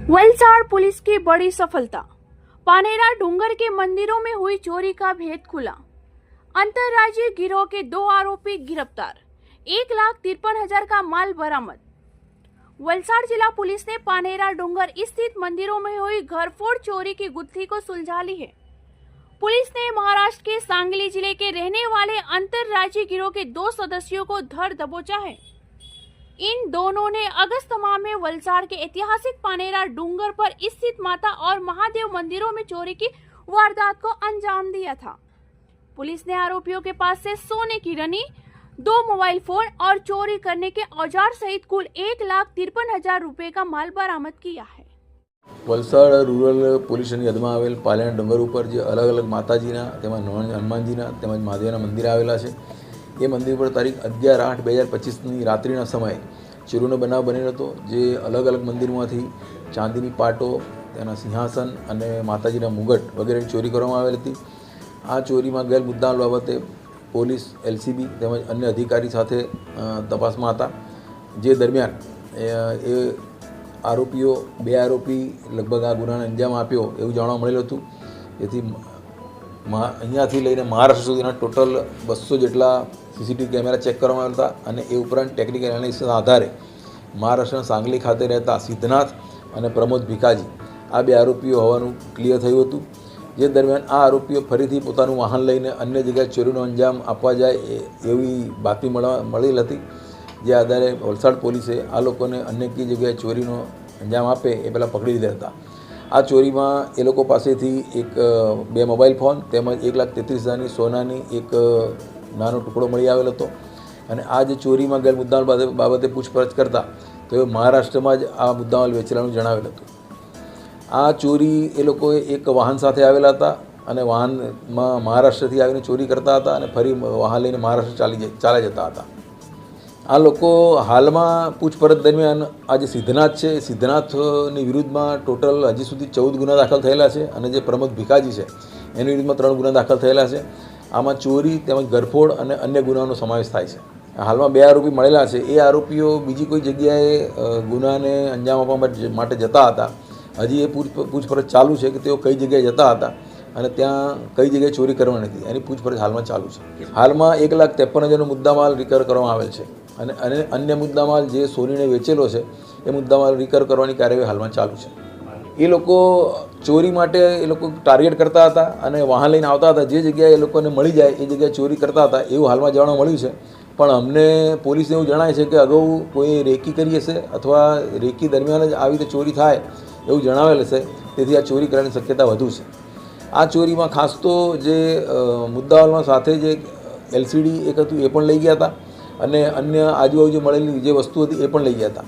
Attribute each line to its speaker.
Speaker 1: Valsad police की बड़ी सफलता। पानेरा डूंगर के मंदिरों में हुई चोरी का भेद खुला। अंतर्राज्यीय गिरोह के 2 आरोपी गिरफ्तार। 1,53,000 का माल बरामद। वलसाड़ जिला पुलिस ने पानेरा डूंगर स्थित मंदिरों में हुई घरफोड़ चोरी की गुत्थी को सुलझा ली है। पुलिस ने महाराष्ट्र के सांगली जिले के रहने वाले अंतर्राज्यीय गिरोह के 2 सदस्यों को धर दबोचा है। इन दोनों ने अगस्त माह में वलसाड़ के ऐतिहासिक पानेरा डूंगर पर स्थित माता और महादेव मंदिरों में चोरी की वारदात को अंजाम दिया था। पुलिस ने आरोपियों के पास से सोने की रनी, 2 मोबाइल फोन और चोरी करने के औजार सहित कुल 1,53,000 रुपए का माल बरामद किया है।
Speaker 2: वलसाड़ रूरल पोलीस स्टेशन हदમાં આવેલ પાલેણા ડુંગર ઉપર જે અલગ અલગ માતાજીના તેમજ હનુમાનજીના તેમજ મહાદેવના મંદિર આવેલા છે એ મંદિર પર તારીખ 11/8/2025ની રાત્રિના સમયે ચોરીનો બનાવ બનેલો હતો। જે અલગ અલગ મંદિરમાંથી ચાંદીની પાટો, તેના સિંહાસન અને માતાજીના મુગટ વગેરેની ચોરી કરવામાં આવેલ હતી। આ ચોરીમાં ગયેલ મુદ્દામાલ બાબતે પોલીસ, એલસીબી તેમજ અન્ય અધિકારી સાથે તપાસમાં હતા। જે દરમિયાન એ આરોપીઓ 2 આરોપી લગભગ આ ગુનાને અંજામ આપ્યો એવું જાણવા મળેલું હતું। જેથી અહીંયાથી લઈને મહારાષ્ટ્ર સુધીના ટોટલ 200 જેટલા સીસીટીવી કેમેરા ચેક કરવામાં આવ્યા હતા અને એ ઉપરાંત ટેકનિકલ એનાલિસિસના આધારે મહારાષ્ટ્રના સાંગલી ખાતે રહેતા સિદ્ધનાથ અને પ્રમોદ ભીકાજી આ 2 આરોપીઓ હોવાનું ક્લિયર થયું હતું। જે દરમિયાન આ આરોપીઓ ફરીથી પોતાનું વાહન લઈને અન્ય જગ્યાએ ચોરીનો અંજામ આપવા જાય એવી બાતમી મળેલ હતી। જે આધારે વલસાડ પોલીસે આ લોકોને અન્ય કઈ જગ્યાએ ચોરીનો અંજામ આપે એ પહેલાં પકડી લીધા હતા। આ ચોરીમાં એ લોકો પાસેથી 2 મોબાઈલ ફોન તેમજ 1,33,000ની સોનાની એક નાનો ટુકડો મળી આવેલો હતો। અને આ જે ચોરીમાં ગયેલ મુદ્દામાલ બાબતે પૂછપરછ કરતા તો એ મહારાષ્ટ્રમાં જ આ મુદ્દામાલ વેચેલાનું જણાવેલ હતું। આ ચોરી એ લોકોએ એક વાહન સાથે આવેલા હતા અને વાહનમાં મહારાષ્ટ્રથી આવીને ચોરી કરતા હતા અને ફરી વાહન લઈને મહારાષ્ટ્ર ચાલ્યા જતા હતા। આ લોકો હાલમાં પૂછપરછ દરમિયાન આ જે સિદ્ધનાથ છે એ સિદ્ધનાથની વિરુદ્ધમાં ટોટલ હજી સુધી 14 ગુના દાખલ થયેલા છે અને જે પ્રમોદ ભીકાજી છે એની વિરુદ્ધમાં 3 ગુના દાખલ થયેલા છે। આમાં ચોરી તેમજ ગરફોડ અને અન્ય ગુનાનો સમાવેશ થાય છે। હાલમાં 2 આરોપી મળેલા છે। એ આરોપીઓ બીજી કોઈ જગ્યાએ ગુનાને અંજામ આપવા માટે જતા હતા। હજી એ પૂછપરછ ચાલુ છે કે તેઓ કઈ જગ્યાએ જતા હતા અને ત્યાં કઈ જગ્યાએ ચોરી કરવાની હતી એની પૂછપરછ હાલમાં ચાલુ છે। હાલમાં 1,53,000નો મુદ્દામાલ રિકવર કરવામાં આવેલ છે અને અન્ય મુદ્દામાલ જે સોનીને વેચેલો છે એ મુદ્દામાલ રિકવર કરવાની કાર્યવાહી હાલમાં ચાલુ છે। એ લોકો ચોરી માટે એ લોકો ટાર્ગેટ કરતા હતા અને વાહન લઈને આવતા હતા। જે જગ્યાએ એ લોકોને મળી જાય એ જગ્યાએ ચોરી કરતા હતા એવું હાલમાં જાણવા મળ્યું છે। પણ અમને પોલીસને એવું જણાય છે કે અગાઉ કોઈ રેકી કરી હશે અથવા રેકી દરમિયાન જ આવી રીતે ચોરી થાય એવું જણાવેલ હશે, તેથી આ ચોરી કરવાની શક્યતા વધુ છે। આ ચોરીમાં ખાસ તો જે મુદ્દામાલમાં સાથે જે LCD એક હતું એ પણ લઈ ગયા હતા અને અન્ય આજુબાજુ મળેલી જે વસ્તુ હતી એ પણ લઈ ગયા હતા।